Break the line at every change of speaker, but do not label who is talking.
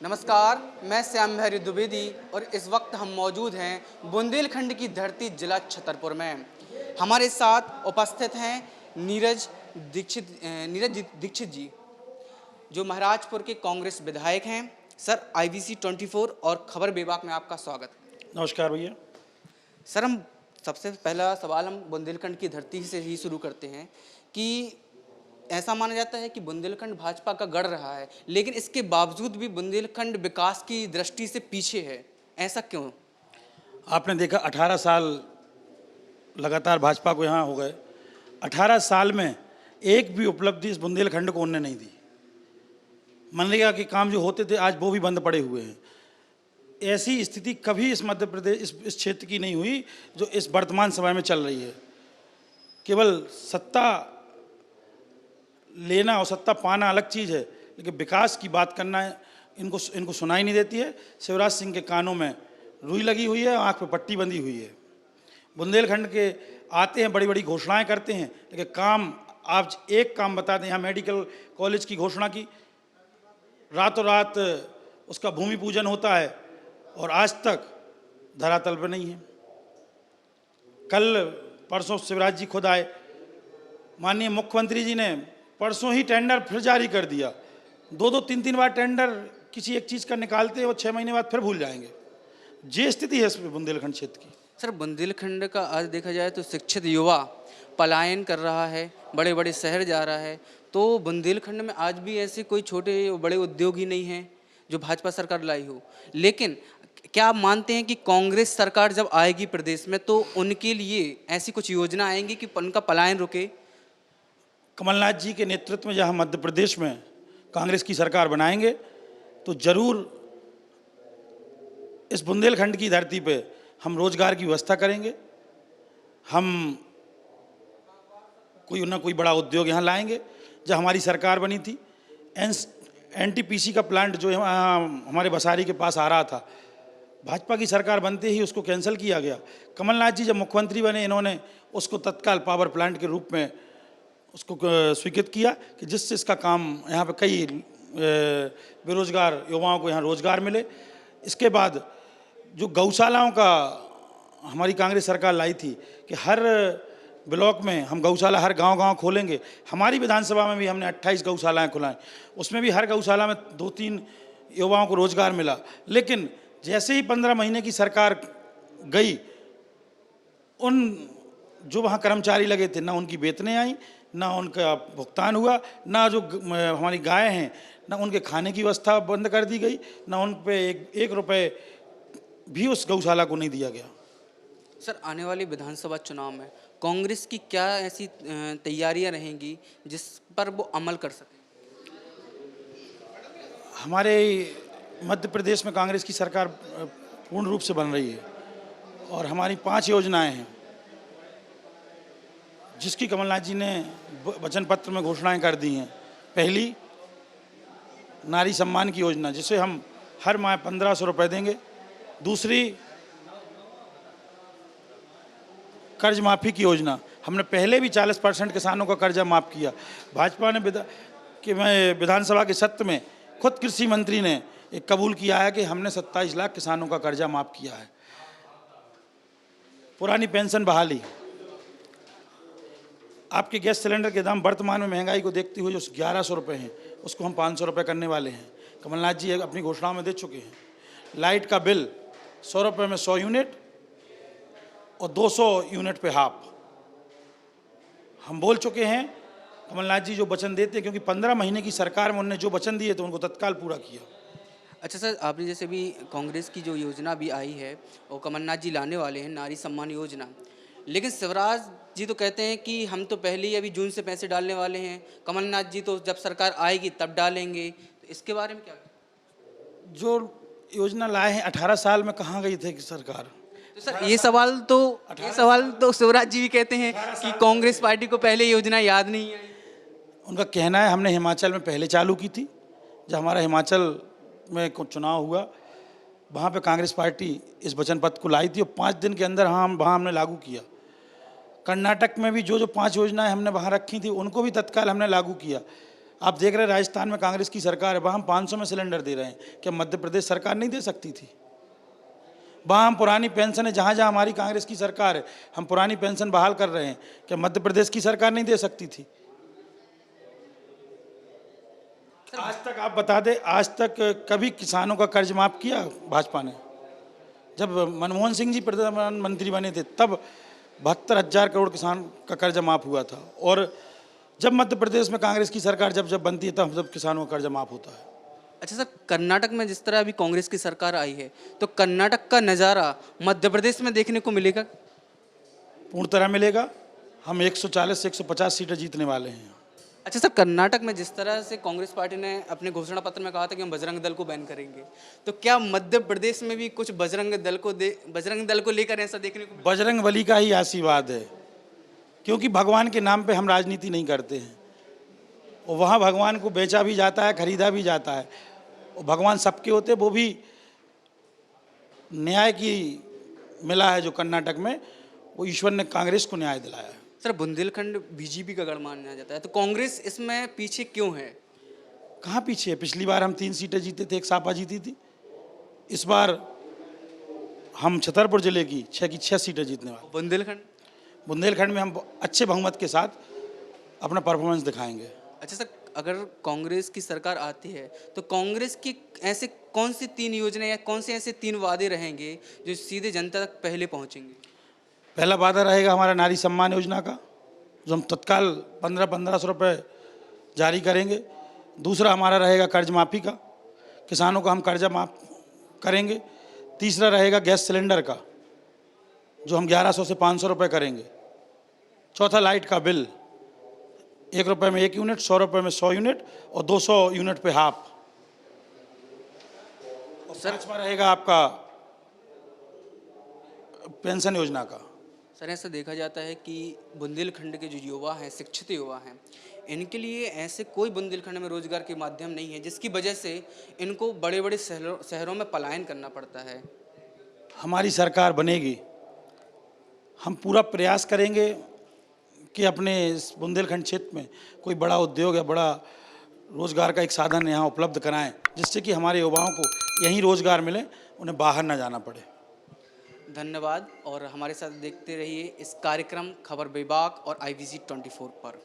नमस्कार, मैं श्याम बिहारी द्विवेदी और इस वक्त हम मौजूद हैं बुंदेलखंड की धरती जिला छतरपुर में। हमारे साथ उपस्थित हैं नीरज दीक्षित जी, जो महाराजपुर के कांग्रेस विधायक हैं। सर, IBC 24 और खबर विभाग में आपका स्वागत।
नमस्कार भैया।
सर, हम सबसे पहला सवाल हम बुंदेलखंड की धरती से ही शुरू करते हैं कि ऐसा माना जाता है कि बुंदेलखंड भाजपा का गढ़ रहा है, लेकिन इसके बावजूद भी बुंदेलखंड विकास की दृष्टि से पीछे है। ऐसा क्यों?
आपने देखा 18 साल लगातार भाजपा को यहाँ हो गए। 18 साल में एक भी उपलब्धि इस बुंदेलखंड को उन्होंने नहीं दी। मनरेगा के काम जो होते थे आज वो भी बंद पड़े हुए हैं। ऐसी स्थिति कभी इस मध्य प्रदेश इस क्षेत्र की नहीं हुई जो इस वर्तमान समय में चल रही है। केवल सत्ता लेना और सत्ता पाना अलग चीज़ है, लेकिन विकास की बात करना इनको सुनाई नहीं देती है। शिवराज सिंह के कानों में रुई लगी हुई है, आँख पे पट्टी बंधी हुई है। बुंदेलखंड के आते हैं, बड़ी बड़ी घोषणाएं करते हैं, लेकिन काम आप एक काम बताते हैं। यहाँ मेडिकल कॉलेज की घोषणा की, रातों रात उसका भूमि पूजन होता है और आज तक धरातल पर नहीं है। कल परसों शिवराज जी खुद आए, माननीय मुख्यमंत्री जी ने परसों ही टेंडर फिर जारी कर दिया। दो तीन बार टेंडर किसी एक चीज़ का निकालते हैं और 6 महीने बाद फिर भूल जाएंगे। ये स्थिति है इस बुंदेलखंड क्षेत्र की।
सर, बुंदेलखंड का आज देखा जाए तो शिक्षित युवा पलायन कर रहा है, बड़े बड़े शहर जा रहा है, तो बुंदेलखंड में आज भी ऐसे कोई छोटे बड़े उद्योग ही नहीं हैं जो भाजपा सरकार लाई हो। लेकिन क्या आप मानते हैं कि कांग्रेस सरकार जब आएगी प्रदेश में तो उनके लिए ऐसी कुछ योजना आएंगी कि उनका पलायन रुके?
कमलनाथ जी के नेतृत्व में जहाँ मध्य प्रदेश में कांग्रेस की सरकार बनाएंगे तो जरूर इस बुंदेलखंड की धरती पे हम रोजगार की व्यवस्था करेंगे। हम कोई ना कोई बड़ा उद्योग यहाँ लाएंगे। जब हमारी सरकार बनी थी, NTPC का प्लांट जो हमारे बसारी के पास आ रहा था, भाजपा की सरकार बनते ही उसको कैंसिल किया गया। कमलनाथ जी जब मुख्यमंत्री बने, इन्होंने उसको तत्काल पावर प्लांट के रूप में उसको स्वीकृत किया कि जिससे इसका काम यहाँ पे कई बेरोजगार युवाओं को यहाँ रोजगार मिले। इसके बाद जो गौशालाओं का हमारी कांग्रेस सरकार लाई थी कि हर ब्लॉक में हम गौशाला हर गांव-गांव खोलेंगे। हमारी विधानसभा में भी हमने 28 गौशालाएँ खुलाएँ, उसमें भी हर गौशाला में 2-3 युवाओं को रोजगार मिला। लेकिन जैसे ही 15 महीने की सरकार गई, उन जो वहाँ कर्मचारी लगे थे, ना उनकी वेतनें आई, ना उनका भुगतान हुआ, ना जो हमारी गाय हैं, ना उनके खाने की व्यवस्था बंद कर दी गई, ना उन पे एक रुपए भी उस गौशाला को नहीं दिया गया।
सर, आने वाले विधानसभा चुनाव में कांग्रेस की क्या ऐसी तैयारियां रहेंगी जिस पर वो अमल कर सके?
हमारे मध्य प्रदेश में कांग्रेस की सरकार पूर्ण रूप से बन रही है और हमारी 5 योजनाएं हैं जिसकी कमलनाथ जी ने वचन पत्र में घोषणाएं कर दी हैं। पहली, नारी सम्मान की योजना, जिसे हम हर माह 1500 रुपये देंगे। दूसरी, कर्ज माफ़ी की योजना, हमने पहले भी 40% किसानों का कर्जा माफ़ किया। भाजपा ने विधानसभा के सत्र में खुद कृषि मंत्री ने एक कबूल किया है कि हमने 27 लाख किसानों का कर्जा माफ़ किया है। पुरानी पेंशन बहाली, आपके गैस सिलेंडर के दाम वर्तमान में महंगाई को देखते हुए जो 1100 रुपये हैं, उसको हम 500 रुपये करने वाले हैं। कमलनाथ जी अपनी घोषणा में दे चुके हैं। लाइट का बिल 100 रुपये में 100 यूनिट और 200 यूनिट पे हाफ। हम बोल चुके हैं, कमलनाथ जी जो वचन देते हैं, क्योंकि 15 महीने की सरकार में उन्होंने जो वचन दिए थे उनको तत्काल पूरा किया।
अच्छा सर, आपने जैसे भी कांग्रेस की जो योजना भी आई है और कमलनाथ जी लाने वाले हैं नारी सम्मान योजना, लेकिन शिवराज जी तो कहते हैं कि हम तो पहले ही अभी जून से पैसे डालने वाले हैं, कमलनाथ जी तो जब सरकार आएगी तब डालेंगे, तो इसके बारे में क्या?
जो योजना लाए हैं 18 साल में कहाँ गई थी सरकार?
तो सर, ये सवाल तो शिवराज जी भी कहते हैं कि कांग्रेस पार्टी को पहले योजना याद नहीं आई।
उनका कहना है हमने हिमाचल में पहले चालू की थी। जब हमारा हिमाचल में चुनाव हुआ, वहाँ पे कांग्रेस पार्टी इस वचन पत्र को लाई थी और 5 दिन के अंदर वहाँ हमने लागू किया। कर्नाटक में भी जो 5 योजनाएं हमने वहाँ रखी थी उनको भी तत्काल हमने लागू किया। आप देख रहे हैं राजस्थान में कांग्रेस की सरकार है, वहाँ हम 500 में सिलेंडर दे रहे हैं, क्या मध्य प्रदेश सरकार नहीं दे सकती थी? वहाँ हम पुरानी पेंशन है, जहाँ जहाँ हमारी कांग्रेस की सरकार है हम पुरानी पेंशन बहाल कर रहे हैं, क्या मध्य प्रदेश की सरकार नहीं दे सकती थी? आज तक आप बता दें, आज तक कभी किसानों का कर्ज माफ किया भाजपा ने? जब मनमोहन सिंह जी प्रधानमंत्री बने थे तब 72,000 करोड़ किसान का कर्जा माफ हुआ था, और जब मध्य प्रदेश में कांग्रेस की सरकार जब बनती है तब किसानों का कर्जा माफ होता है।
अच्छा सर, कर्नाटक में जिस तरह अभी कांग्रेस की सरकार आई है, तो कर्नाटक का नज़ारा मध्य प्रदेश में देखने को मिलेगा?
पूर्ण तरह मिलेगा। हम 140 से 150 सीटें जीतने वाले हैं।
अच्छा सर, कर्नाटक में जिस तरह से कांग्रेस पार्टी ने अपने घोषणा पत्र में कहा था कि हम बजरंग दल को बैन करेंगे, तो क्या मध्य प्रदेश में भी कुछ बजरंग दल को लेकर ऐसा देखने को मिलेगा?
बजरंग बली का ही आशीर्वाद है, क्योंकि भगवान के नाम पे हम राजनीति नहीं करते हैं, और वहाँ भगवान को बेचा भी जाता है, खरीदा भी जाता है, और भगवान सबके होते, वो भी न्याय की मिला है जो कर्नाटक में, वो ईश्वर ने कांग्रेस को न्याय दिलाया है।
सर, बुंदेलखंड बीजेपी का गढ़ माना जाता है, तो कांग्रेस इसमें पीछे क्यों है?
कहाँ पीछे है? पिछली बार हम 3 सीटें जीते थे, एक सापा जीती थी। इस बार हम छतरपुर जिले की 6 सीटें जीतने वाले। बुंदेलखंड में हम अच्छे बहुमत के साथ अपना परफॉर्मेंस दिखाएंगे।
अच्छा सर, अगर कांग्रेस की सरकार आती है तो कांग्रेस की ऐसे कौन सी 3 योजनाएं या कौन से ऐसे 3 वादे रहेंगे जो सीधे जनता तक पहले पहुंचेंगे?
पहला वादा रहेगा हमारा नारी सम्मान योजना का, जो हम तत्काल 1500 रुपये जारी करेंगे। दूसरा हमारा रहेगा कर्ज माफ़ी का, किसानों का हम कर्जा माफ़ करेंगे। तीसरा रहेगा गैस सिलेंडर का, जो हम 1100 से 500 रुपये करेंगे। चौथा लाइट का बिल, 1 रुपये में 1 यूनिट, 100 रुपये में 100 यूनिट और 200 यूनिट पे हाफ। और पाँचवा रहेगा आपका पेंशन योजना का।
सर, ऐसा देखा जाता है कि बुंदेलखंड के जो युवा हैं, शिक्षित युवा हैं, इनके लिए ऐसे कोई बुंदेलखंड में रोजगार के माध्यम नहीं है, जिसकी वजह से इनको बड़े बड़े शहरों में पलायन करना पड़ता है।
हमारी सरकार बनेगी, हम पूरा प्रयास करेंगे कि अपने इस बुंदेलखंड क्षेत्र में कोई बड़ा उद्योग या बड़ा रोजगार का एक साधन यहाँ उपलब्ध कराएं, जिससे कि हमारे युवाओं को यहीं रोजगार मिले, उन्हें बाहर ना जाना पड़े।
धन्यवाद, और हमारे साथ देखते रहिए इस कार्यक्रम खबर विभाग और IVC 24 पर।